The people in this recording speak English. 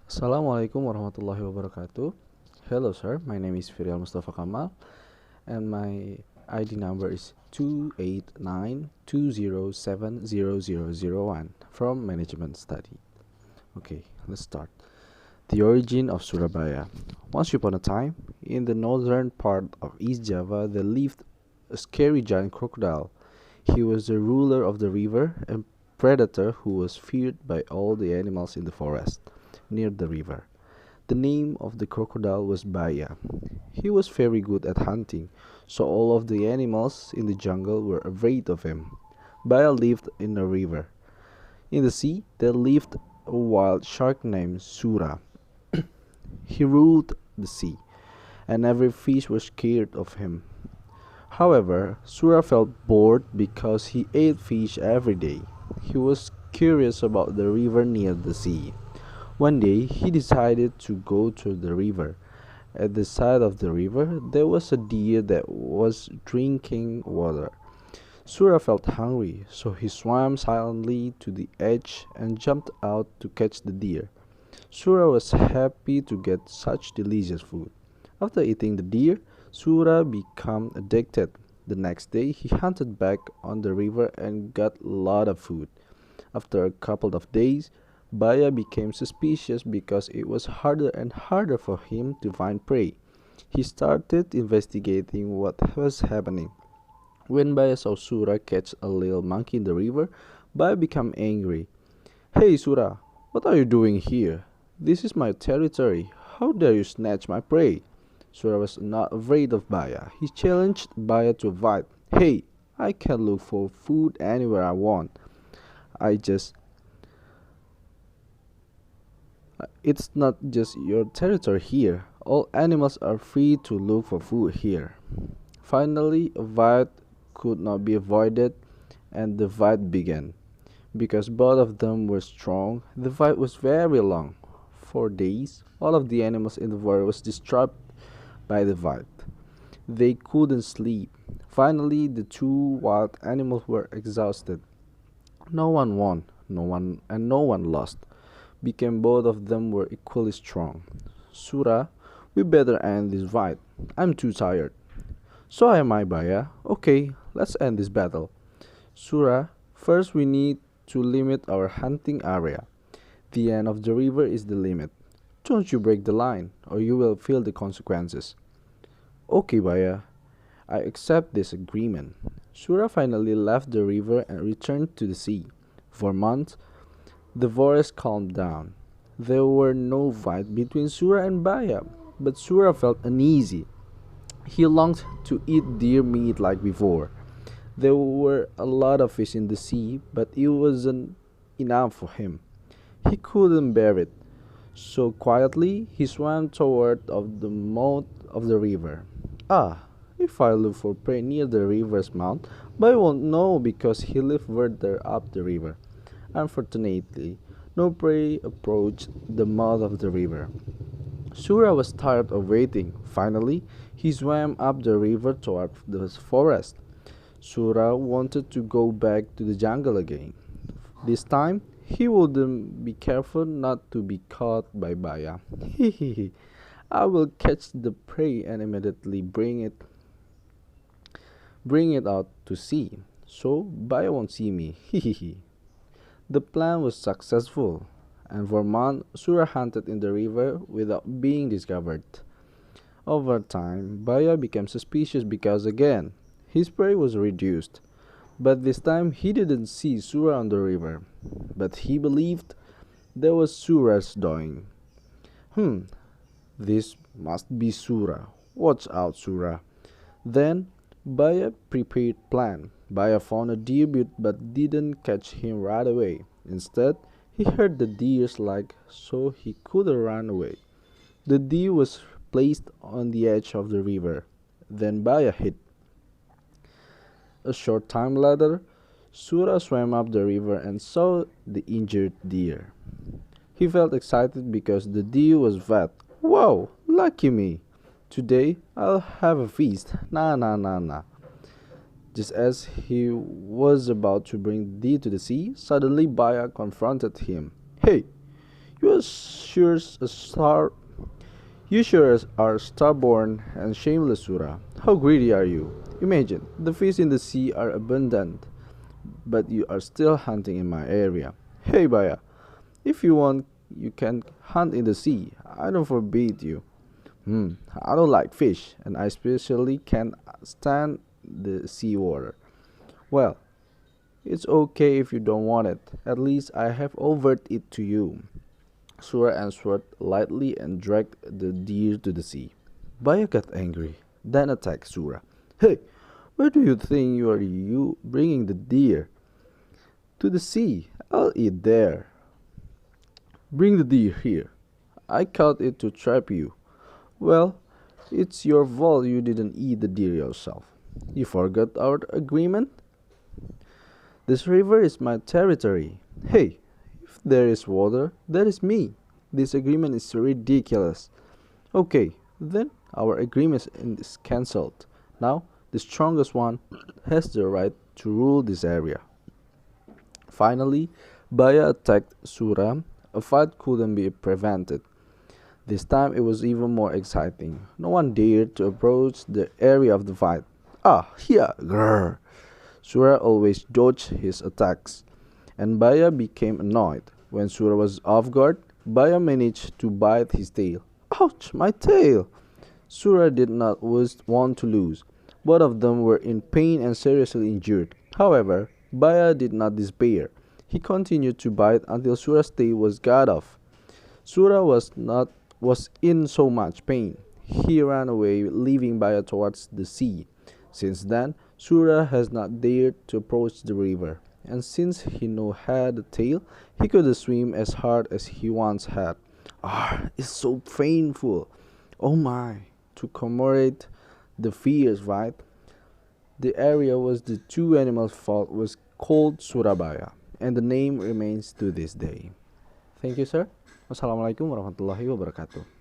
Assalamualaikum warahmatullahi wabarakatuh. Hello, sir. My name is Firyal Mustofa Kamal, and my ID number is 28920700001 from Management Study. Okay, let's start. The origin of Surabaya. Once upon a time, in the northern part of East Java, there lived a scary giant crocodile. He was the ruler of the river and predator who was feared by all the animals in the forest near the river. The name of the crocodile was Baya. He was very good at hunting, so all of the animals in the jungle were afraid of him. Baya lived in a river. In the sea, there lived a wild shark named Sura. He ruled the sea, and every fish was scared of him. However, Sura felt bored because he ate fish every day. He was curious about the river near the sea. One day he decided to go to the river. At the side of the river there was a deer that was drinking water. Sura felt hungry, so he swam silently to the edge and jumped out to catch the deer. Sura was happy to get such delicious food. After eating the deer, Sura became addicted. The next day he hunted back on the river and got a lot of food. After a couple of days, Baya became suspicious because it was harder and harder for him to find prey. He started investigating what was happening. When Baya saw Sura catch a little monkey in the river, Baya became angry. Hey Sura, what are you doing here? This is my territory. How dare you snatch my prey? Sura was not afraid of Baya. He challenged Baya to a fight. Hey, I can look for food anywhere I want. I just It's not just your territory here. All animals are free to look for food here. Finally, a fight could not be avoided, and the fight began. Because both of them were strong, the fight was very long. For days, all of the animals in the world was disturbed by the fight. They couldn't sleep. Finally, the two wild animals were exhausted. No one won, no one lost. Became both of them were equally strong. Sura, we better end this fight. I'm too tired. So am I, Baya. Okay, let's end this battle. Sura, first we need to limit our hunting area. The end of the river is the limit. Don't you break the line, or you will feel the consequences. Okay, Baya, I accept this agreement. Sura finally left the river and returned to the sea. For months, the forest calmed down. There were no fights between Sura and Baya, but Sura felt uneasy. He longed to eat deer meat like before. There were a lot of fish in the sea, but it wasn't enough for him. He couldn't bear it. So quietly he swam toward of the mouth of the river. Ah, if I look for prey near the river's mouth, but I won't know because he lived further up the river. Unfortunately, no prey approached the mouth of the river. Sura was tired of waiting. Finally, he swam up the river toward the forest. Sura wanted to go back to the jungle again. This time, he would be careful not to be caught by Baya. Hehehe. I will catch the prey and immediately bring it out to sea. So Baya won't see me. Hehehe. The plan was successful, and for months Sura hunted in the river without being discovered. Over time, Baya became suspicious because again, his prey was reduced. But this time he didn't see Sura on the river, but he believed there was Sura's doing. Hmm, this must be Sura. Watch out, Sura. Then Baya prepared plan. Baya found a deer but didn't catch him right away. Instead, he heard the deer's leg so he could run away. The deer was placed on the edge of the river. Then Baya hid. A short time later, Sura swam up the river and saw the injured deer. He felt excited because the deer was fat. Wow, lucky me! Today I'll have a feast. Na na na na. Just as he was about to bring the deer to the sea, suddenly Baya confronted him. Hey, you are sure a star You sure are stubborn and shameless, Sura. How greedy are you? Imagine, the fish in the sea are abundant, but you are still hunting in my area. Hey, Baya, if you want, you can hunt in the sea. I don't forbid you. I don't like fish, and I especially can't stand the seawater. Well, it's okay if you don't want it. At least I have offered it to you. Sura answered lightly and dragged the deer to the sea. Baya got angry, then attacked Sura. Hey, where do you think you bringing the deer? To the sea. I'll eat there. Bring the deer here. I caught it to trap you. Well, it's your fault you didn't eat the deer yourself. You forgot our agreement? This river is my territory. Hey, if there is water, there is me. This agreement is ridiculous. Okay, then our agreement is cancelled. Now, the strongest one has the right to rule this area. Finally, Baya attacked Sura. A fight couldn't be prevented. This time it was even more exciting. No one dared to approach the area of the fight. Ah, here, grrr. Sura always dodged his attacks, and Baya became annoyed. When Sura was off guard, Baya managed to bite his tail. Ouch, my tail! Sura did not want to lose. Both of them were in pain and seriously injured. However, Baya did not despair. He continued to bite until Sura's tail was cut off. Sura was in so much pain. He ran away, leaving Baya towards the sea. Since then, Sura has not dared to approach the river, and since he now had a tail, he could swim as hard as he once had. Ah, it's so painful. Oh my! To commemorate the fears, right? The area was the two animals fought was called Surabaya, and the name remains to this day. Thank you, sir. Wassalamualaikum warahmatullahi wabarakatuh.